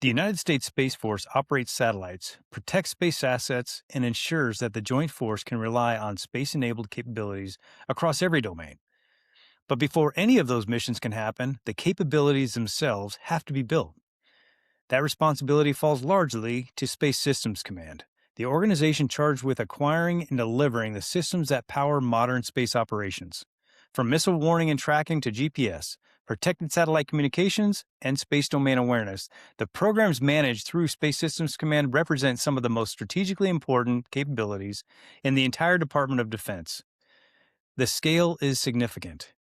The United States Space Force operates satellites, protects space assets, and ensures that the joint force can rely on space-enabled capabilities across every domain. But before any of those missions can happen, the capabilities themselves have to be built. That responsibility falls largely to Space Systems Command, the organization charged with acquiring and delivering the systems that power modern space operations. From missile warning and tracking to GPS, protected satellite communications, and space domain awareness, the programs managed through Space Systems Command represent some of the most strategically important capabilities in the entire Department of Defense. The scale is significant.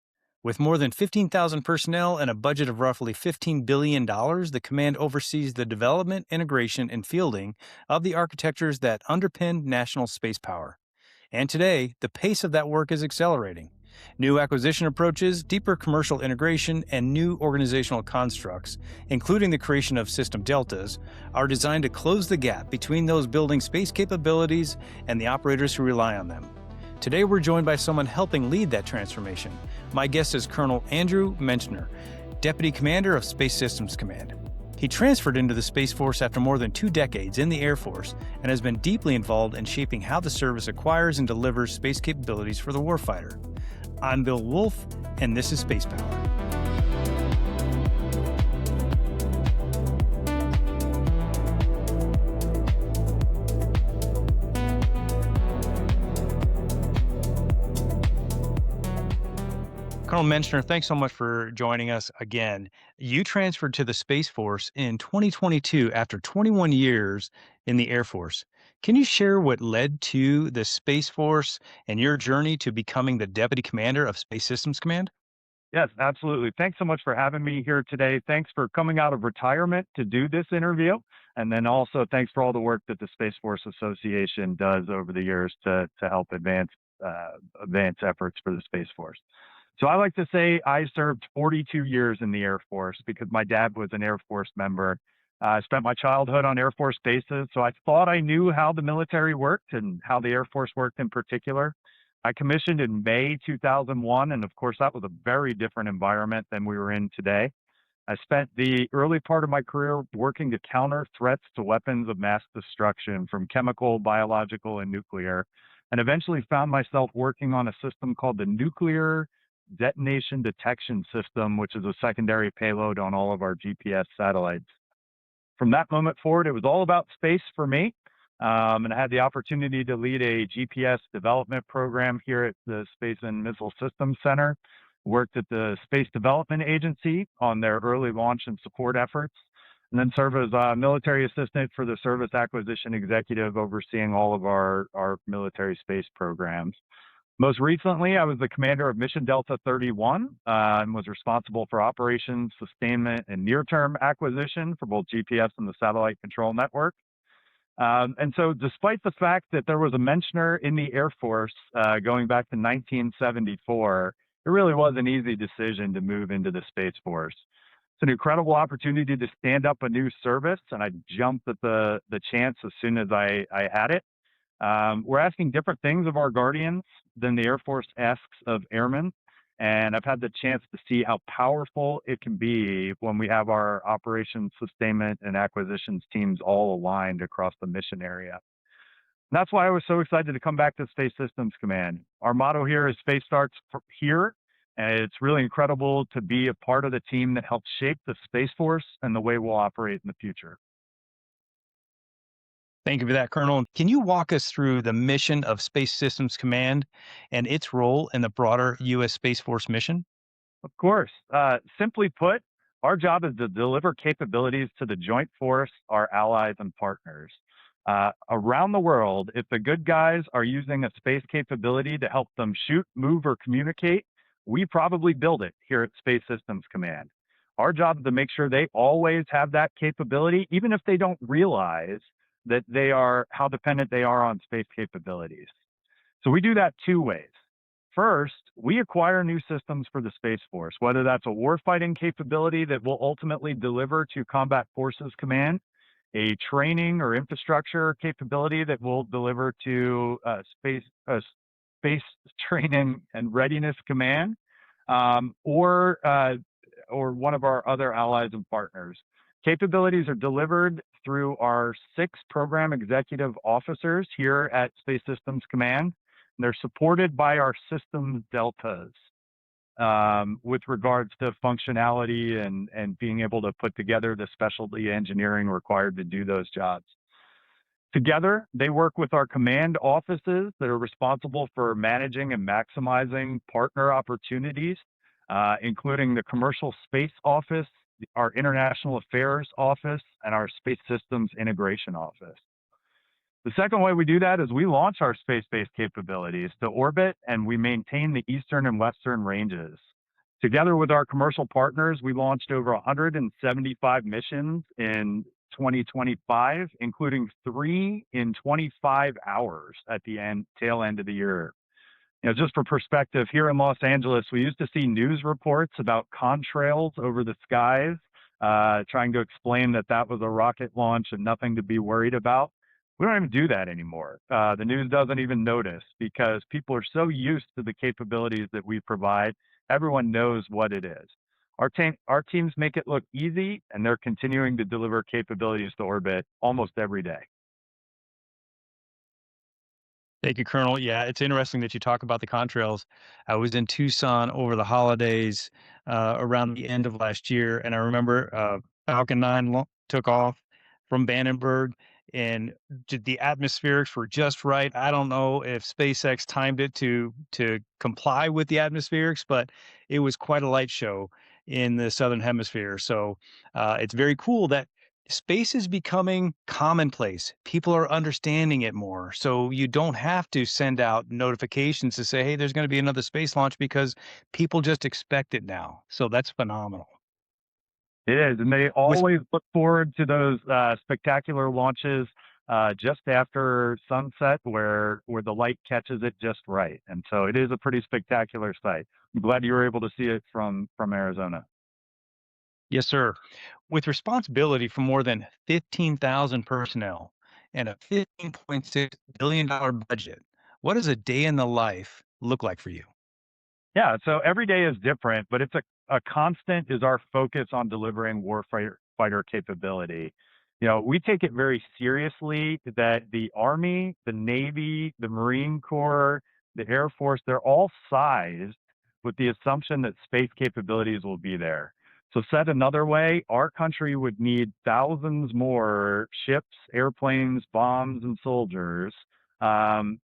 With more than 15,000 personnel and a budget of roughly $15 billion, the command oversees the development, integration, and fielding of the architectures that underpin national space power. And today, the pace of that work is accelerating. New acquisition approaches, deeper commercial integration, and new organizational constructs, including the creation of system deltas, are designed to close the gap between those building space capabilities and the operators who rely on them. Today, we're joined by someone helping lead that transformation. My guest is Colonel Andrew Menschner, Deputy Commander of Space Systems Command. He transferred into the Space Force after more than 2 decades in the Air Force and has been deeply involved in shaping how the service acquires and delivers space capabilities for the warfighter. I'm Bill Woolf, and this is Spacepower. Colonel Menschner, thanks so much for joining us again. You transferred to the Space Force in 2022 after 21 years in the Air Force. Can you share what led to the Space Force and your journey to becoming the Deputy Commander of Space Systems Command? Yes, absolutely. Thanks so much for having me here today. Thanks for coming out of retirement to do this interview. And then also thanks for all the work that the Space Force Association does over the years to help advance efforts for the Space Force. So I like to say I served 42 years in the Air Force because my dad was an Air Force member. I spent my childhood on Air Force bases, so I thought I knew how the military worked and how the Air Force worked in particular. I commissioned in May 2001, and of course, that was a very different environment than we were in today. I spent the early part of my career working to counter threats to weapons of mass destruction from chemical, biological, and nuclear, and eventually found myself working on a system called the Nuclear Detonation Detection System, which is a secondary payload on all of our GPS satellites. From that moment forward, it was all about space for me. And I had the opportunity to lead a GPS development program here at the Space and Missile Systems Center. Worked at the Space Development Agency on their early launch and support efforts, and then served as a military assistant for the Service Acquisition Executive, overseeing all of our military space programs. Most recently, I was the commander of Mission Delta 31 and was responsible for operations, sustainment, and near-term acquisition for both GPS and the satellite control network. And so despite the fact that there was a Menschner in the Air Force going back to 1974, it really was an easy decision to move into the Space Force. It's an incredible opportunity to stand up a new service, and I jumped at the chance as soon as I had it. We're asking different things of our guardians than the Air Force asks of airmen. And I've had the chance to see how powerful it can be when we have our operations, sustainment, and acquisitions teams all aligned across the mission area. And that's why I was so excited to come back to Space Systems Command. Our motto here is Space Starts Here. And it's really incredible to be a part of the team that helps shape the Space Force and the way we'll operate in the future. Thank you for that, Colonel. Can you walk us through the mission of Space Systems Command and its role in the broader U.S. Space Force mission? Of course. Simply put, our job is to deliver capabilities to the joint force, our allies, and partners. Around the world, if the good guys are using a space capability to help them shoot, move, or communicate, we probably build it here at Space Systems Command. Our job is to make sure they always have that capability, even if they don't realize that how dependent they are on space capabilities. So we do that 2 ways. First, we acquire new systems for the Space Force, whether that's a warfighting capability that will ultimately deliver to Combat Forces Command, a training or infrastructure capability that will deliver to Space Training and Readiness Command, or one of our other allies and partners. capabilities are delivered through our 6 program executive officers here at Space Systems Command. They're supported by our systems deltas with regards to functionality and being able to put together the specialty engineering required to do those jobs. Together, they work with our command offices that are responsible for managing and maximizing partner opportunities, including the Commercial Space Office, our International Affairs Office, and our Space Systems Integration Office. The second way we do that is we launch our space-based capabilities to orbit, and we maintain the eastern and western ranges. Together with our commercial partners, we launched over 175 missions in 2025, including 3 in 25 hours at the tail end of the year. Just for perspective, here in Los Angeles, we used to see news reports about contrails over the skies, trying to explain that that was a rocket launch and nothing to be worried about. We don't even do that anymore. The news doesn't even notice because people are so used to the capabilities that we provide. Everyone knows what it is. Our teams make it look easy, and they're continuing to deliver capabilities to orbit almost every day. Thank you, Colonel. Yeah, it's interesting that you talk about the contrails. I was in Tucson over the holidays around the end of last year, and I remember Falcon 9 took off from Vandenberg, and the atmospherics were just right. I don't know if SpaceX timed it to comply with the atmospherics, but it was quite a light show in the southern hemisphere. So it's very cool that space is becoming commonplace. People are understanding it more. So you don't have to send out notifications to say, hey, there's going to be another space launch because people just expect it now. So that's phenomenal. It is, and they With always look forward to those spectacular launches just after sunset, where the light catches it just right. And so it is a pretty spectacular sight. I'm glad you were able to see it from Arizona. Yes, sir. With responsibility for more than 15,000 personnel and a $15.6 billion budget, what does a day in the life look like for you? Yeah, so every day is different, but it's a constant is our focus on delivering warfighter capability. We take it very seriously that the Army, the Navy, the Marine Corps, the Air Force, they're all sized with the assumption that space capabilities will be there. So said another way, our country would need thousands more ships, airplanes, bombs, and soldiers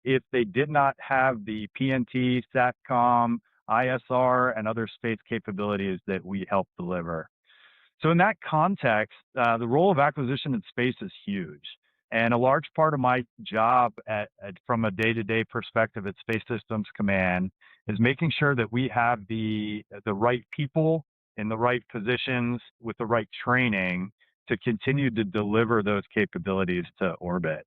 if they did not have the PNT, SATCOM, ISR, and other space capabilities that we help deliver. So in that context, the role of acquisition in space is huge. And a large part of my job from a day-to-day perspective at Space Systems Command is making sure that we have the right people in the right positions with the right training to continue to deliver those capabilities to orbit.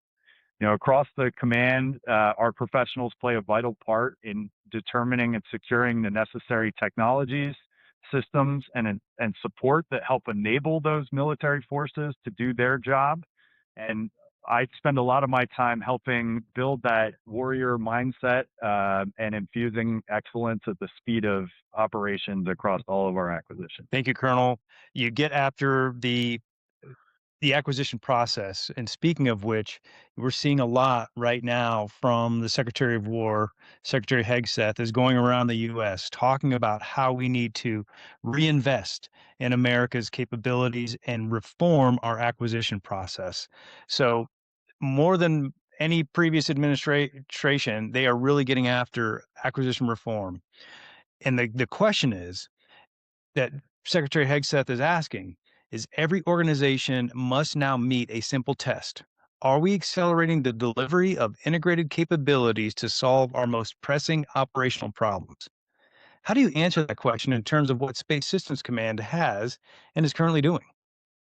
Across the command, our professionals play a vital part in determining and securing the necessary technologies, systems, and support that help enable those military forces to do their job. And I spend a lot of my time helping build that warrior mindset and infusing excellence at the speed of operations across all of our acquisitions. Thank you, Colonel. You get after the acquisition process. And speaking of which, we're seeing a lot right now from the Secretary of War, Secretary Hegseth, is going around the U.S. talking about how we need to reinvest in America's capabilities and reform our acquisition process. So, more than any previous administration, they are really getting after acquisition reform. And the question is, that Secretary Hegseth is asking is every organization must now meet a simple test. Are we accelerating the delivery of integrated capabilities to solve our most pressing operational problems? How do you answer that question in terms of what Space Systems Command has and is currently doing?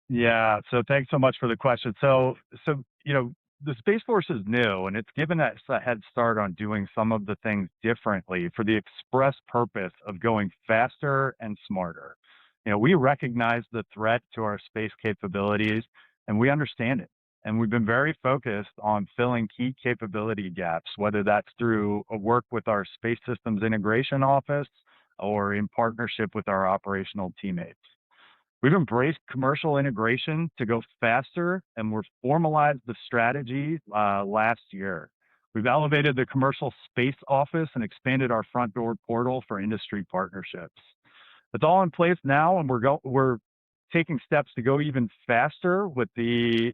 Yeah, so thanks so much for the question. So the Space Force is new, and it's given us a head start on doing some of the things differently for the express purpose of going faster and smarter. We recognize the threat to our space capabilities, and we understand it. And we've been very focused on filling key capability gaps, whether that's through a work with our Space Systems Integration Office or in partnership with our operational teammates. We've embraced commercial integration to go faster, and we've formalized the strategy last year. We've elevated the commercial space office and expanded our front door portal for industry partnerships. It's all in place now, and we're taking steps to go even faster with the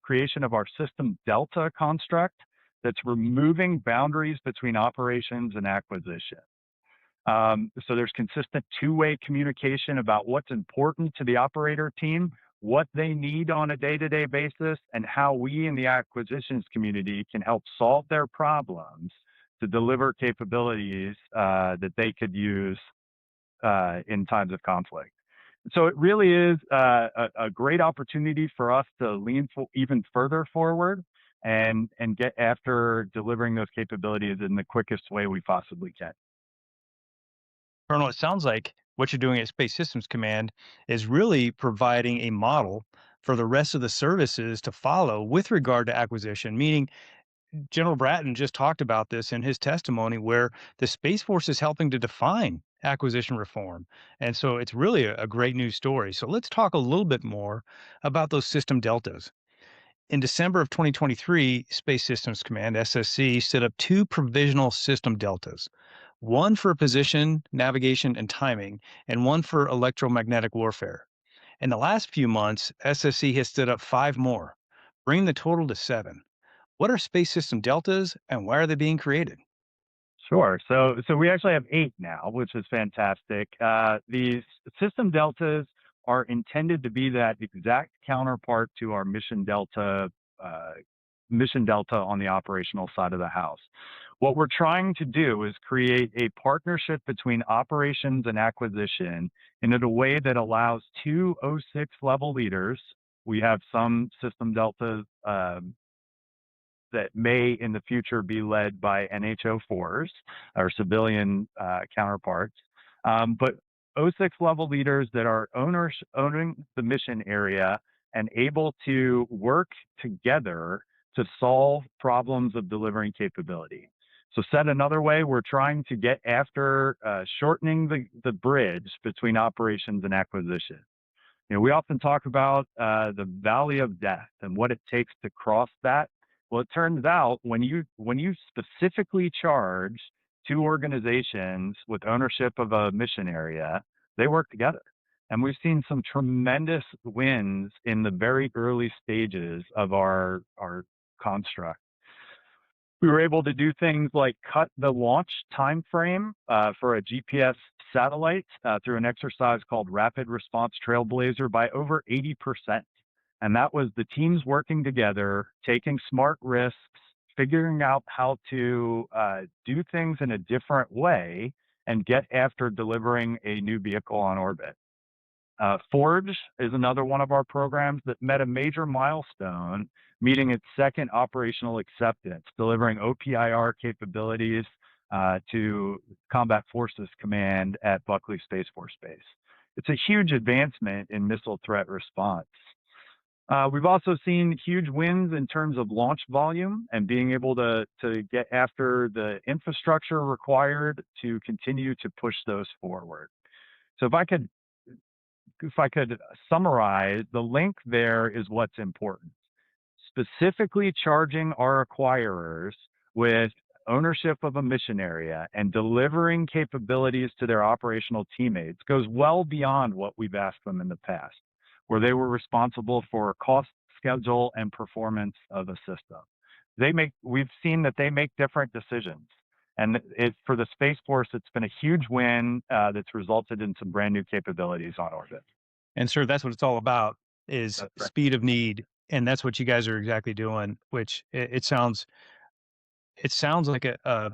creation of our system delta construct that's removing boundaries between operations and acquisition. So there's consistent two-way communication about what's important to the operator team, what they need on a day-to-day basis, and how we in the acquisitions community can help solve their problems to deliver capabilities that they could use in times of conflict. So it really is a great opportunity for us to lean even further forward and get after delivering those capabilities in the quickest way we possibly can. Colonel, it sounds like what you're doing at Space Systems Command is really providing a model for the rest of the services to follow with regard to acquisition, meaning General Bratton just talked about this in his testimony where the Space Force is helping to define acquisition reform. And so it's really a great news story. So let's talk a little bit more about those system deltas. In December of 2023, Space Systems Command, SSC, set up two provisional system deltas, one for position, navigation, and timing, and one for electromagnetic warfare. In the last few months, SSC has stood up five more, bringing the total to seven. What are space system deltas and why are they being created? Sure. So we actually have 8 now, which is fantastic. These system deltas are intended to be that exact counterpart to our uh, mission delta on the operational side of the house. What we're trying to do is create a partnership between operations and acquisition in a way that allows two O6 level leaders. We have some system deltas that may in the future be led by NHO4s, or civilian counterparts. But O6 level leaders that are owning the mission area and able to work together to solve problems of delivering capability. So said another way, we're trying to get after shortening the bridge between operations and acquisition. We often talk about the valley of death and what it takes to cross that. Well, it turns out when you specifically charge two organizations with ownership of a mission area, they work together. And we've seen some tremendous wins in the very early stages of our construct. We were able to do things like cut the launch time frame for a GPS satellite through an exercise called Rapid Response Trailblazer by over 80%. And that was the teams working together, taking smart risks, figuring out how to do things in a different way and get after delivering a new vehicle on orbit. Forge is another one of our programs that met a major milestone, meeting its second operational acceptance, delivering OPIR capabilities to Combat Forces Command at Buckley Space Force Base. It's a huge advancement in missile threat response. We've also seen huge wins in terms of launch volume and being able to get after the infrastructure required to continue to push those forward. So if I could summarize, the link there is what's important. Specifically charging our acquirers with ownership of a mission area and delivering capabilities to their operational teammates goes well beyond what we've asked them in the past, where they were responsible for cost, schedule, and performance of a system. We've seen that they make different decisions. And for the Space Force, it's been a huge win that's resulted in some brand new capabilities on orbit. And sir, that's what it's all about is That's right. speed of need. And that's what you guys are exactly doing, which it sounds like a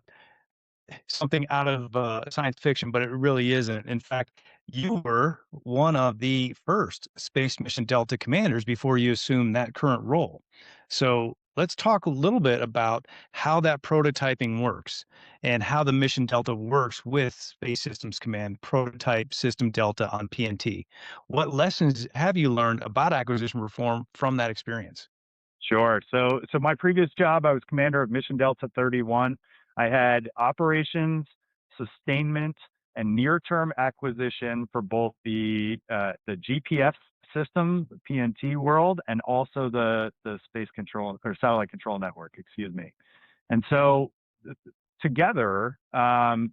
something out of science fiction, but it really isn't. In fact, you were one of the first Space Mission Delta commanders before you assumed that current role. So let's talk a little bit about how that prototyping works and how the Mission Delta works with Space Systems Command prototype System Delta on PNT. What lessons have you learned about acquisition reform from that experience? Sure. So my previous job, I was commander of Mission Delta 31. I had operations, sustainment, and near-term acquisition for both the GPS system, the PNT world, and also the space control or satellite control network, excuse me. And so together,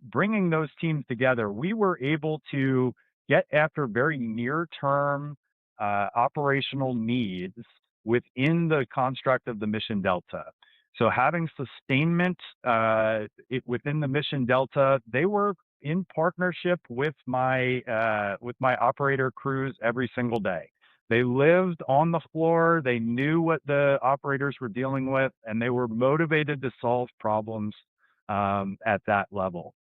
bringing those teams together, we were able to get after very near-term operational needs within the construct of the mission delta. So having sustainment within the mission delta, they were in partnership with my operator crews every single day. They lived on the floor. They knew what the operators were dealing with, and they were motivated to solve problems at that level.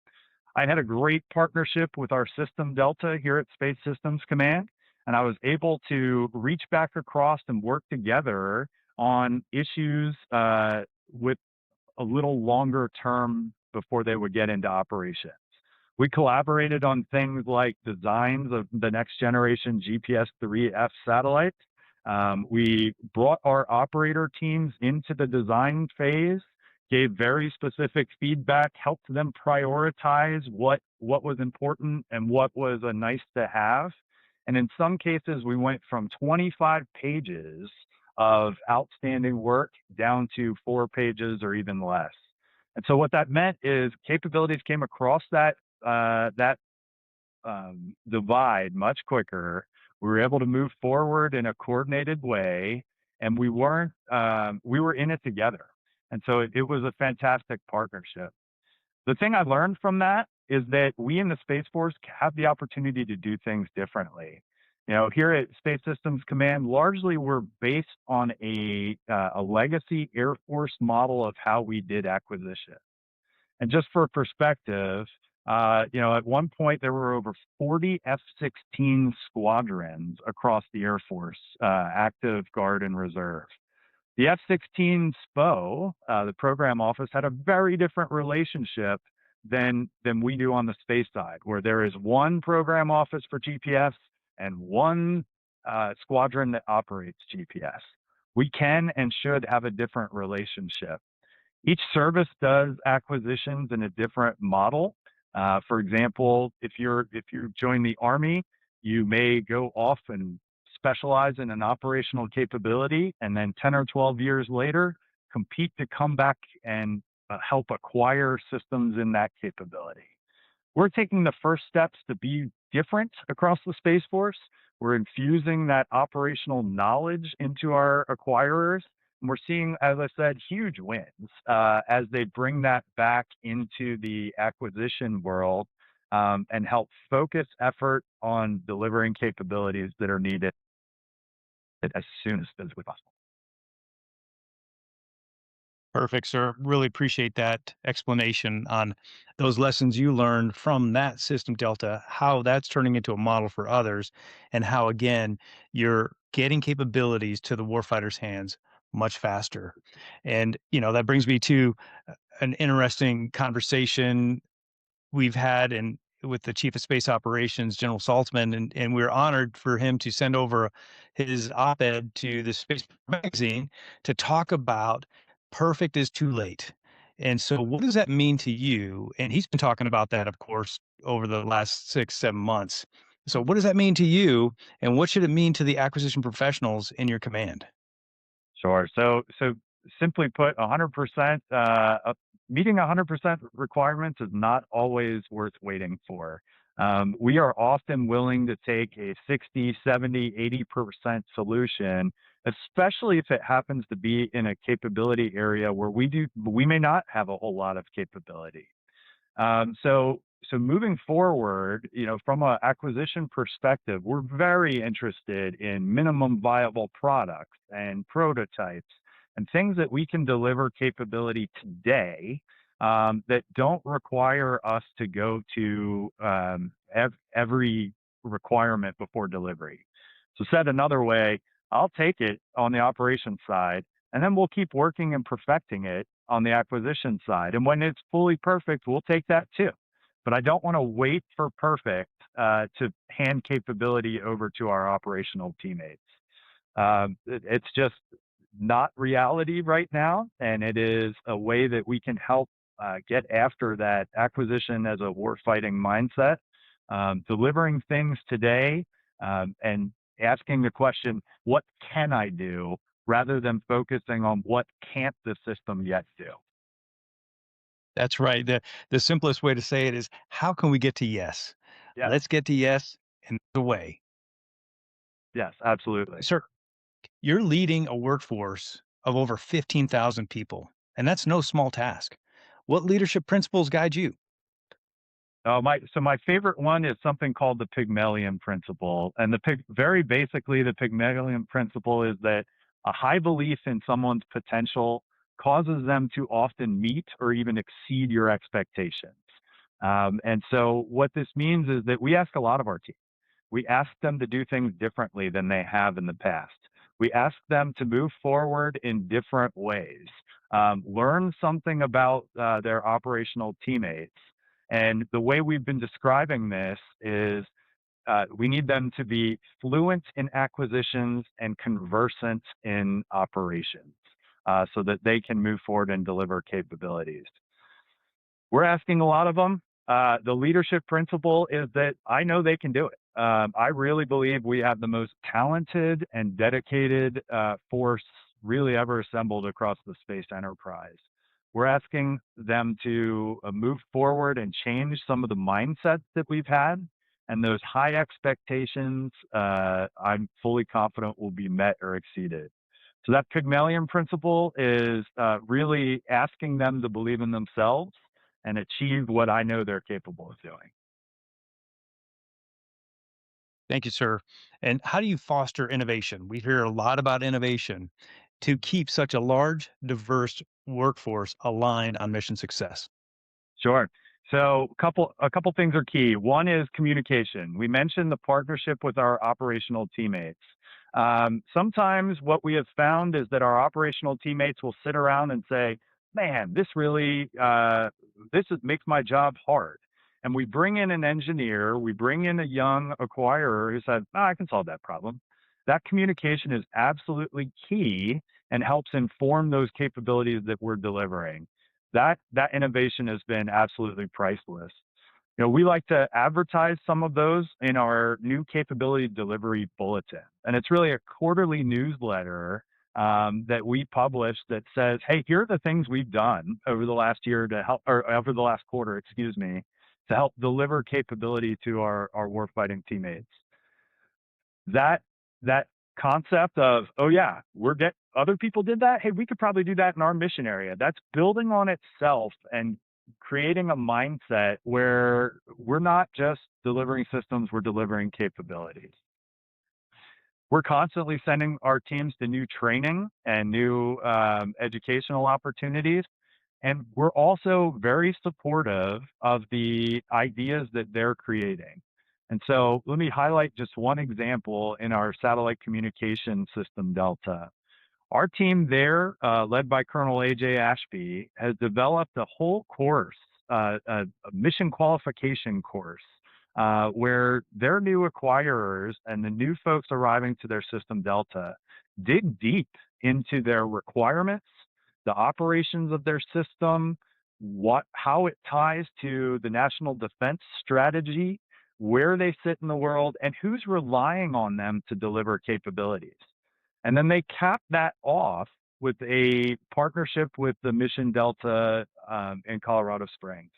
I had a great partnership with our system delta here at Space Systems Command, and I was able to reach back across and work together on issues with a little longer term before they would get into operations. We collaborated on things like designs of the next generation GPS 3F satellite. We brought our operator teams into the design phase, gave very specific feedback, helped them prioritize what was important and what was a nice to have. And in some cases, we went from 25 pages of outstanding work down to 4 pages or even less. And so what that meant is capabilities came across that divide much quicker. We were able to move forward in a coordinated way, and we were in it together. And so it was a fantastic partnership. The thing I learned from that is that we in the Space Force have the opportunity to do things differently. Here at Space Systems Command, largely we're based on a legacy Air Force model of how we did acquisition. And just for perspective, at one point there were over 40 F-16 squadrons across the Air Force, active, guard, and reserve. The F-16 SPO, the program office, had a very different relationship than we do on the space side, where there is one program office for GPS and one squadron that operates GPS. We can and should have a different relationship. Each service does acquisitions in a different model. For example, if you join the Army, you may go off and specialize in an operational capability, and then 10 or 12 years later, compete to come back and help acquire systems in that capability. We're taking the first steps to be different across the Space Force. We're infusing that operational knowledge into our acquirers. And we're seeing, as I said, huge wins as they bring that back into the acquisition world and help focus effort on delivering capabilities that are needed as soon as physically possible. Perfect, sir. Really appreciate that explanation on those lessons you learned from that system delta, how that's turning into a model for others, and how, again, you're getting capabilities to the warfighter's hands much faster. And, that brings me to an interesting conversation we've had with the chief of space operations, General Saltzman, and we're honored for him to send over his op-ed to the Space magazine to talk about perfect is too late. And so what does that mean to you? And he's been talking about that, of course, over the last 6-7 months. So what does that mean to you? And what should it mean to the acquisition professionals in your command? Sure. So simply put, 100%, meeting 100% requirements is not always worth waiting for. We are often willing to take a 60, 70, 80% solution, especially if it happens to be in a capability area where we may not have a whole lot of capability. So moving forward, from an acquisition perspective, we're very interested in minimum viable products and prototypes and things that we can deliver capability today that don't require us to go to every requirement before delivery. So said another way, I'll take it on the operations side, and then we'll keep working and perfecting it on the acquisition side. And when it's fully perfect, we'll take that too. But I don't want to wait for perfect to hand capability over to our operational teammates. It's just not reality right now, and it is a way that we can help get after that acquisition as a warfighting mindset delivering things today, and asking the question, what can I do, rather than focusing on what can't the system yet do. That's right. The simplest way to say it is, how can we get to yes? Yes, Let's get to yes and the way. yes, absolutely. Sir, you're leading a workforce of over 15,000 people, and that's no small task. What leadership principles guide you? My favorite one is something called the Pygmalion principle, and very basically the Pygmalion principle is that a high belief in someone's potential causes them to often meet or even exceed your expectations. And so what this means is that we ask a lot of our team. We ask them to do things differently than they have in the past. We ask them to move forward in different ways, learn something about their operational teammates. And the way we've been describing this is we need them to be fluent in acquisitions and conversant in operations so that they can move forward and deliver capabilities. We're asking a lot of them. The leadership principle is that I know they can do it. I really believe we have the most talented and dedicated force really ever assembled across the space enterprise. We're asking them to move forward and change some of the mindsets that we've had. And those high expectations, I'm fully confident will be met or exceeded. So that Pygmalion principle is really asking them to believe in themselves and achieve what I know they're capable of doing. Thank you, sir. And how do you foster innovation? We hear a lot about innovation to keep such a large, diverse workforce aligned on mission success. Sure. So a couple things are key. One is communication. We mentioned the partnership with our operational teammates. Sometimes what we have found is that our operational teammates will sit around and say, "Man, this really makes my job hard." And we bring in an engineer, we bring in a young acquirer who said, "I can solve that problem." That communication is absolutely key and helps inform those capabilities that we're delivering. That innovation has been absolutely priceless. We like to advertise some of those in our new capability delivery bulletin, and it's really a quarterly newsletter that we publish that says, "Hey, here are the things we've done over the last year to help, or over the last quarter, excuse me, to help deliver capability to our warfighting teammates." That concept of, oh yeah, other people did that. Hey, we could probably do that in our mission area. That's building on itself and creating a mindset where we're not just delivering systems, we're delivering capabilities. We're constantly sending our teams to new training and new educational opportunities. And we're also very supportive of the ideas that they're creating. And so let me highlight just one example in our satellite communication system, Delta. Our team there, led by Colonel AJ Ashby, has developed a whole course, a mission qualification course, where their new acquirers and the new folks arriving to their system Delta dig deep into their requirements, the operations of their system, how it ties to the national defense strategy, where they sit in the world, and who's relying on them to deliver capabilities. And then they cap that off with a partnership with the Mission Delta in Colorado Springs.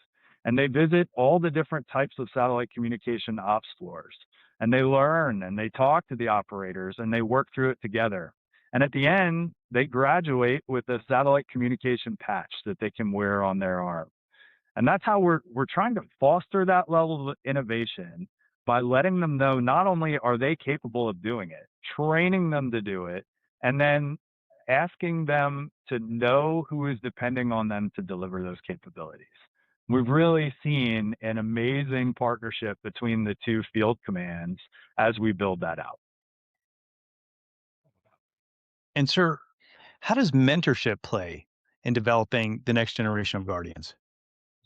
And they visit all the different types of satellite communication ops floors. And they learn and they talk to the operators and they work through it together. And at the end, they graduate with a satellite communication patch that they can wear on their arm. And that's how we're trying to foster that level of innovation by letting them know not only are they capable of doing it, training them to do it, and then asking them to know who is depending on them to deliver those capabilities. We've really seen an amazing partnership between the two field commands as we build that out. And, sir, how does mentorship play in developing the next generation of Guardians?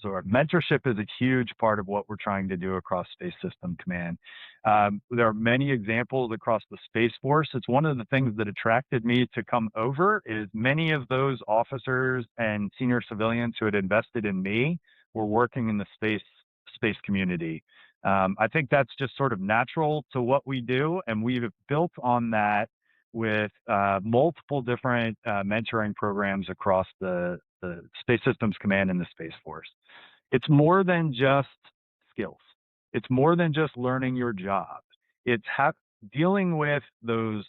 So our mentorship is a huge part of what we're trying to do across Space System Command. There are many examples across the Space Force. It's one of the things that attracted me to come over is many of those officers and senior civilians who had invested in me were working in the space community. I think that's just sort of natural to what we do, and we've built on that with multiple different mentoring programs across the Space Systems Command and the Space Force. It's more than just skills. It's more than just learning your job. It's dealing with those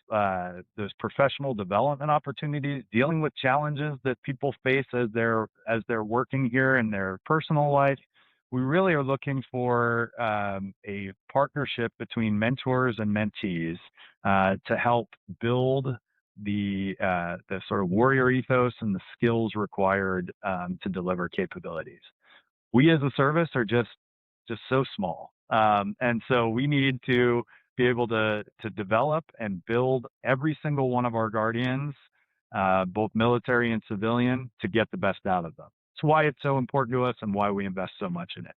professional development opportunities, dealing with challenges that people face as they're working here in their personal life. We really are looking for a partnership between mentors and mentees to help build the sort of warrior ethos and the skills required to deliver capabilities. We as a service are just so small, and so we need to be able to develop and build every single one of our guardians, both military and civilian, to get the best out of them. It's why it's so important to us and why we invest so much in it.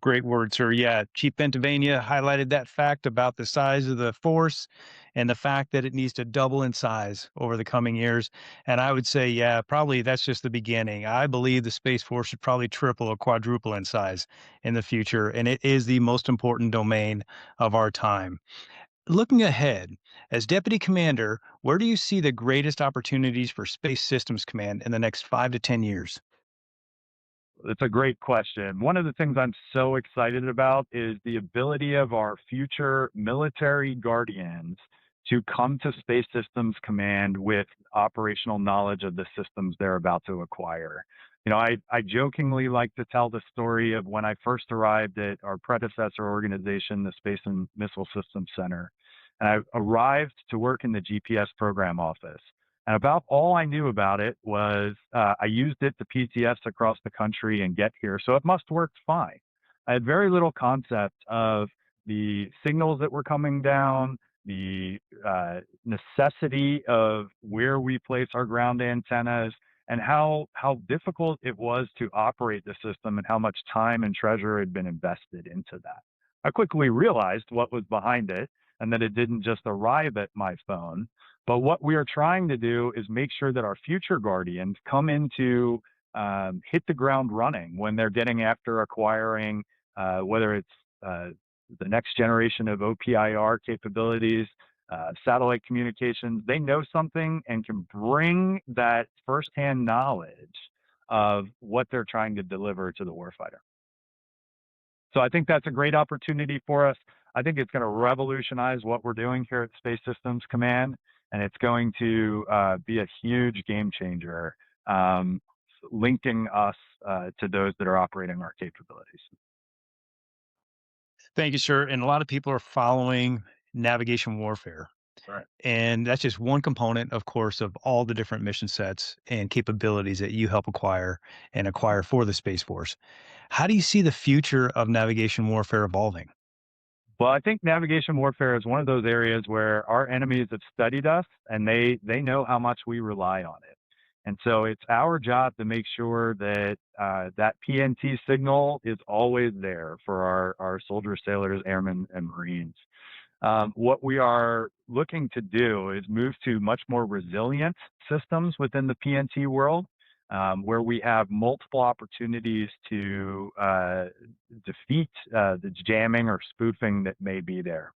Great word, sir. Yeah, Chief Pennsylvania highlighted that fact about the size of the force and the fact that it needs to double in size over the coming years. And I would say, yeah, probably that's just the beginning. I believe the Space Force should probably triple or quadruple in size in the future. And it is the most important domain of our time. Looking ahead, as Deputy Commander, where do you see the greatest opportunities for Space Systems Command in the next 5 to 10 years? It's a great question. One of the things I'm so excited about is the ability of our future military guardians to come to Space Systems Command with operational knowledge of the systems they're about to acquire. I jokingly like to tell the story of when I first arrived at our predecessor organization, the Space and Missile Systems Center. And I arrived to work in the GPS program office. And about all I knew about it was I used it to PTS across the country and get here, so it must work fine. I had very little concept of the signals that were coming down, the necessity of where we place our ground antennas, and how difficult it was to operate the system and how much time and treasure had been invested into that. I quickly realized what was behind it and that it didn't just arrive at my phone. But what we are trying to do is make sure that our future guardians come into hit the ground running when they're getting after acquiring, whether it's uh, the next generation of OPIR capabilities, satellite communications. They know something and can bring that firsthand knowledge of what they're trying to deliver to the warfighter. So I think that's a great opportunity for us. I think it's going to revolutionize what we're doing here at Space Systems Command, and it's going to be a huge game changer, um, linking us to those that are operating our capabilities. Thank you, sir. And a lot of people are following navigation warfare. Right. And that's just one component, of course, of all the different mission sets and capabilities that you help acquire and acquire for the Space Force. How do you see the future of navigation warfare evolving? Well, I think navigation warfare is one of those areas where our enemies have studied us and they know how much we rely on it. And so it's our job to make sure that that PNT signal is always there for our soldiers, sailors, airmen, and Marines. What we are looking to do is move to much more resilient systems within the PNT world, where we have multiple opportunities to defeat the jamming or spoofing that may be there.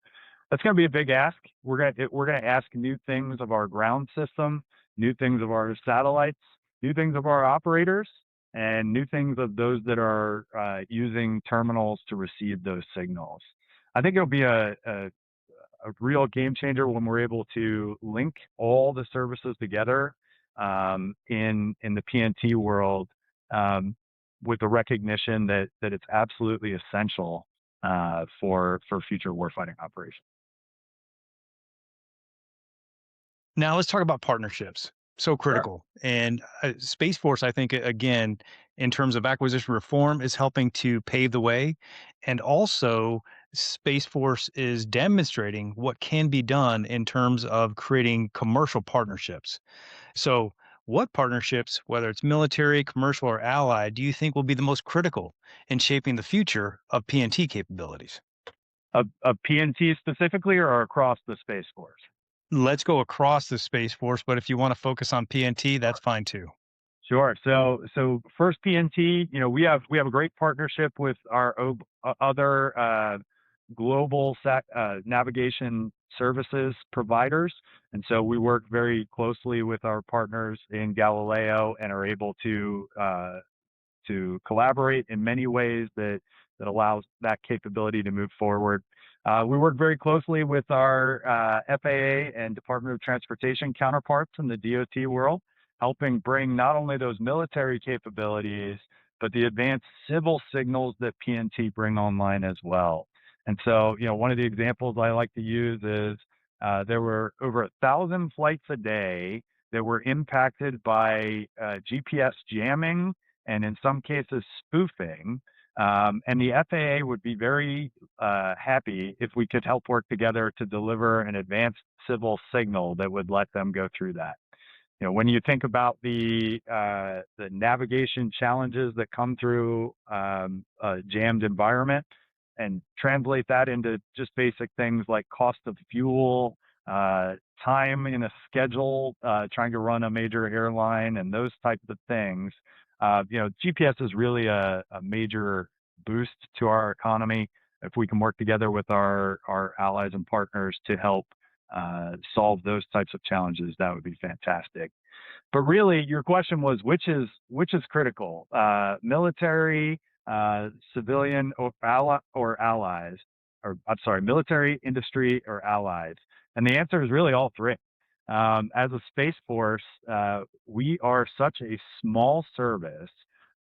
That's going to be a big ask. We're going to ask new things of our ground system, new things of our satellites, new things of our operators, and new things of those that are using terminals to receive those signals. I think it'll be a real game changer when we're able to link all the services together in the PNT world, um, with the recognition that it's absolutely essential for future warfighting operations. Now let's talk about partnerships. So Sure. critical. And Space Force, I think, again, in terms of acquisition reform, is helping to pave the way. And also, Space Force is demonstrating what can be done in terms of creating commercial partnerships. So, what partnerships, whether it's military, commercial, or allied, do you think will be the most critical in shaping the future of PNT capabilities? Of PNT specifically, or across the Space Force? Let's go across the Space Force, but if you want to focus on PNT, that's fine too. Sure. So first PNT, we have a great partnership with our other global navigation services providers, and so we work very closely with our partners in Galileo and are able to collaborate in many ways that allows that capability to move forward. We work very closely with our FAA and Department of Transportation counterparts in the DOT world, helping bring not only those military capabilities, but the advanced civil signals that PNT bring online as well. And so, one of the examples I like to use is there were over 1,000 flights a day that were impacted by GPS jamming and in some cases spoofing. And the FAA would be very happy if we could help work together to deliver an advanced civil signal that would let them go through that. When you think about the navigation challenges that come through a jammed environment and translate that into just basic things like cost of fuel, time in a schedule, trying to run a major airline and those types of things, GPS is really a major boost to our economy. If we can work together with our allies and partners to help solve those types of challenges, that would be fantastic. But really, your question was which is critical, military, civilian, or allies, or I'm sorry, military, industry, or allies. And the answer is really all three. As a Space Force, we are such a small service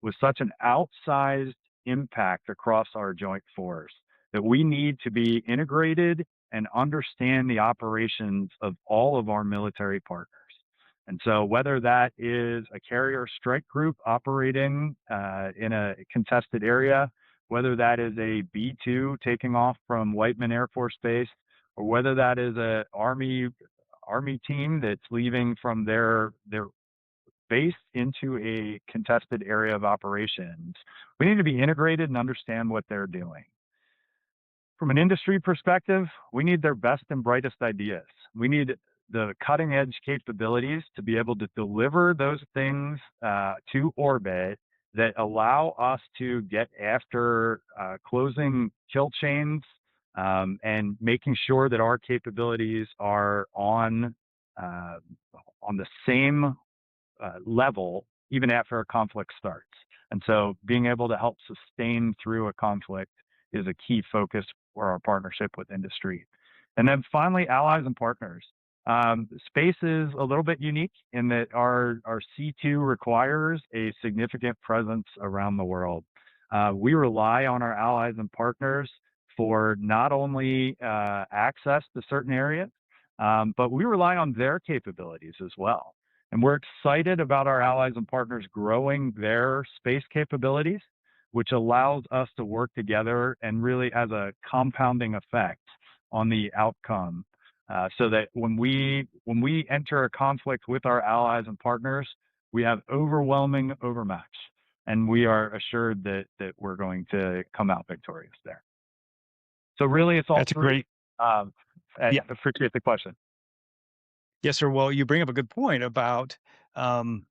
with such an outsized impact across our joint force that we need to be integrated and understand the operations of all of our military partners. And so whether that is a carrier strike group operating in a contested area, whether that is a B-2 taking off from Whiteman Air Force Base, or whether that is an Army team that's leaving from their base into a contested area of operations, we need to be integrated and understand what they're doing. From an industry perspective, we need their best and brightest ideas. We need the cutting edge capabilities to be able to deliver those things to orbit that allow us to get after closing kill chains and making sure that our capabilities are on the same level even after a conflict starts. And so being able to help sustain through a conflict is a key focus for our partnership with industry. And then finally, allies and partners. Space is a little bit unique in that our C2 requires a significant presence around the world. We rely on our allies and partners for not only access to certain areas, but we rely on their capabilities as well. And we're excited about our allies and partners growing their space capabilities, which allows us to work together and really has a compounding effect on the outcome. So that when we enter a conflict with our allies and partners, we have overwhelming overmatch, and we are assured that we're going to come out victorious there. So really, it's all That's three. great. Yeah, appreciate the question. Yes, sir. Well, you bring up a good point about um,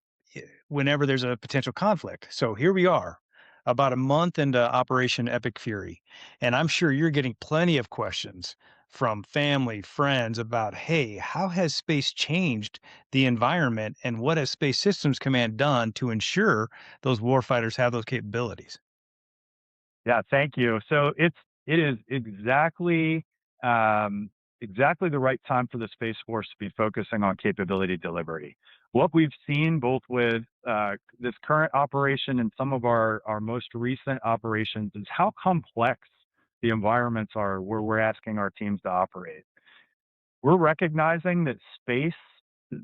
whenever there's a potential conflict. So here we are, about a month into Operation Epic Fury, and I'm sure you're getting plenty of questions from family, friends about, hey, how has space changed the environment, and what has Space Systems Command done to ensure those warfighters have those capabilities? Yeah, thank you. So it is exactly the right time for the Space Force to be focusing on capability delivery. What we've seen both with this current operation and some of our most recent operations is how complex the environments are where we're asking our teams to operate. We're recognizing that space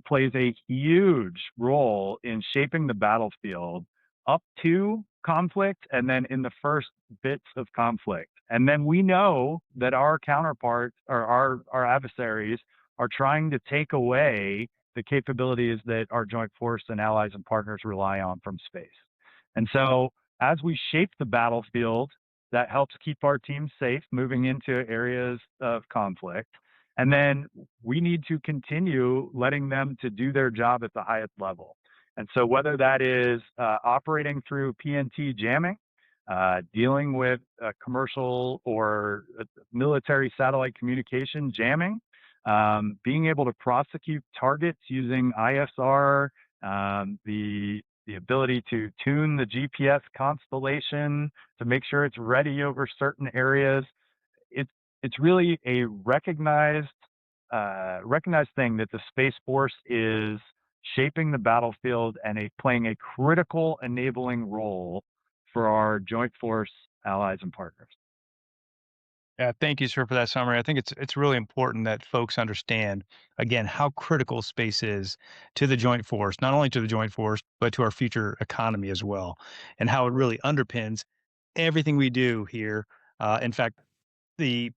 plays a huge role in shaping the battlefield up to conflict and then in the first bits of conflict. And then we know that our counterparts or our adversaries are trying to take away the capabilities that our joint force and allies and partners rely on from space. And so as we shape the battlefield, that helps keep our teams safe moving into areas of conflict. And then we need to continue letting them to do their job at the highest level. And so whether that is operating through PNT jamming, dealing with commercial or military satellite communication jamming, being able to prosecute targets using ISR, the ability to tune the GPS constellation to make sure it's ready over certain areas. It's really a recognized thing that the Space Force is shaping the battlefield and playing a critical enabling role for our joint force allies and partners. Yeah, thank you, sir, for that summary. I think it's really important that folks understand again how critical space is to the joint force, not only to the joint force, but to our future economy as well, and how it really underpins everything we do here. In fact, the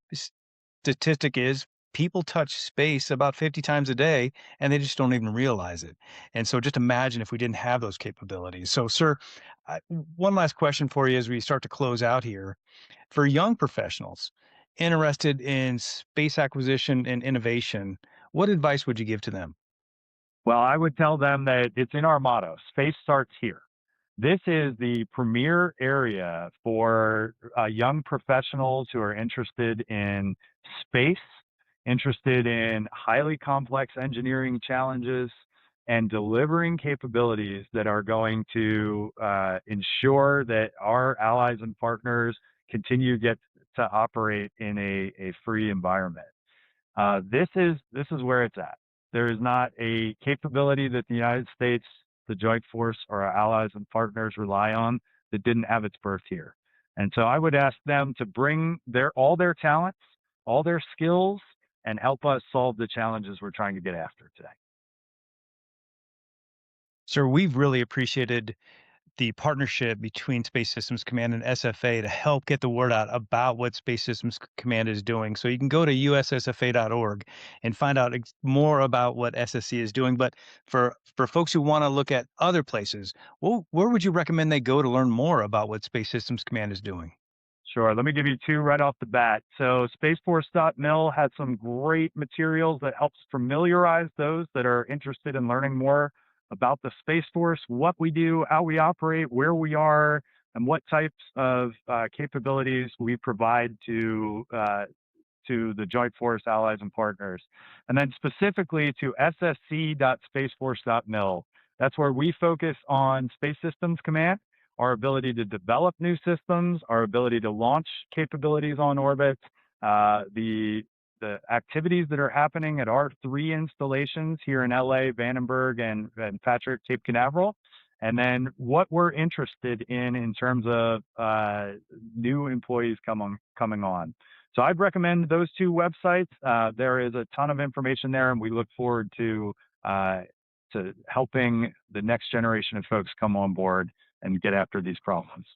statistic is people touch space about 50 times a day and they just don't even realize it. And so just imagine if we didn't have those capabilities. So, sir, one last question for you as we start to close out here. For young professionals interested in space acquisition and innovation, what advice would you give to them? Well, I would tell them that it's in our motto, space starts here. This is the premier area for young professionals who are interested in space, interested in highly complex engineering challenges, and delivering capabilities that are going to ensure that our allies and partners continue to get to operate in a free environment. This is where it's at. There is not a capability that the United States, the Joint Force, or our allies and partners rely on that didn't have its birth here. And so I would ask them to bring all their talents, all their skills, and help us solve the challenges we're trying to get after today. Sir, we've really appreciated the partnership between Space Systems Command and SFA to help get the word out about what Space Systems Command is doing. So you can go to ussfa.org and find out more about what SSC is doing. But for folks who want to look at other places, where would you recommend they go to learn more about what Space Systems Command is doing? Sure. Let me give you two right off the bat. So spaceforce.mil has some great materials that helps familiarize those that are interested in learning more about the Space Force, what we do, how we operate, where we are, and what types of capabilities we provide to the Joint Force allies and partners. And then specifically to ssc.spaceforce.mil. That's where we focus on Space Systems Command, our ability to develop new systems, our ability to launch capabilities on orbit, the activities that are happening at our three installations here in LA, Vandenberg, and Patrick, Cape Canaveral, and then what we're interested in terms of new employees coming on. So I'd recommend those two websites. There is a ton of information there, and we look forward to helping the next generation of folks come on board and get after these problems.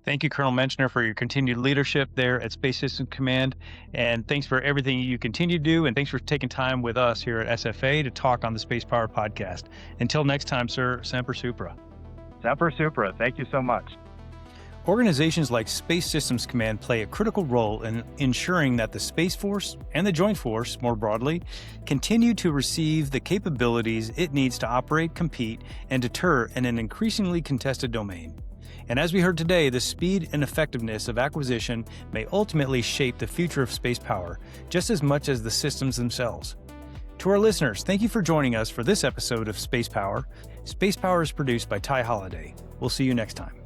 Thank you, Colonel Menschner, for your continued leadership there at Space Systems Command. And thanks for everything you continue to do. And thanks for taking time with us here at SFA to talk on the Spacepower Podcast. Until next time, sir, Semper Supra. Semper Supra. Thank you so much. Organizations like Space Systems Command play a critical role in ensuring that the Space Force and the Joint Force, more broadly, continue to receive the capabilities it needs to operate, compete, and deter in an increasingly contested domain. And as we heard today, the speed and effectiveness of acquisition may ultimately shape the future of space power, just as much as the systems themselves. To our listeners, thank you for joining us for this episode of Space Power. Space Power is produced by Ty Holliday. We'll see you next time.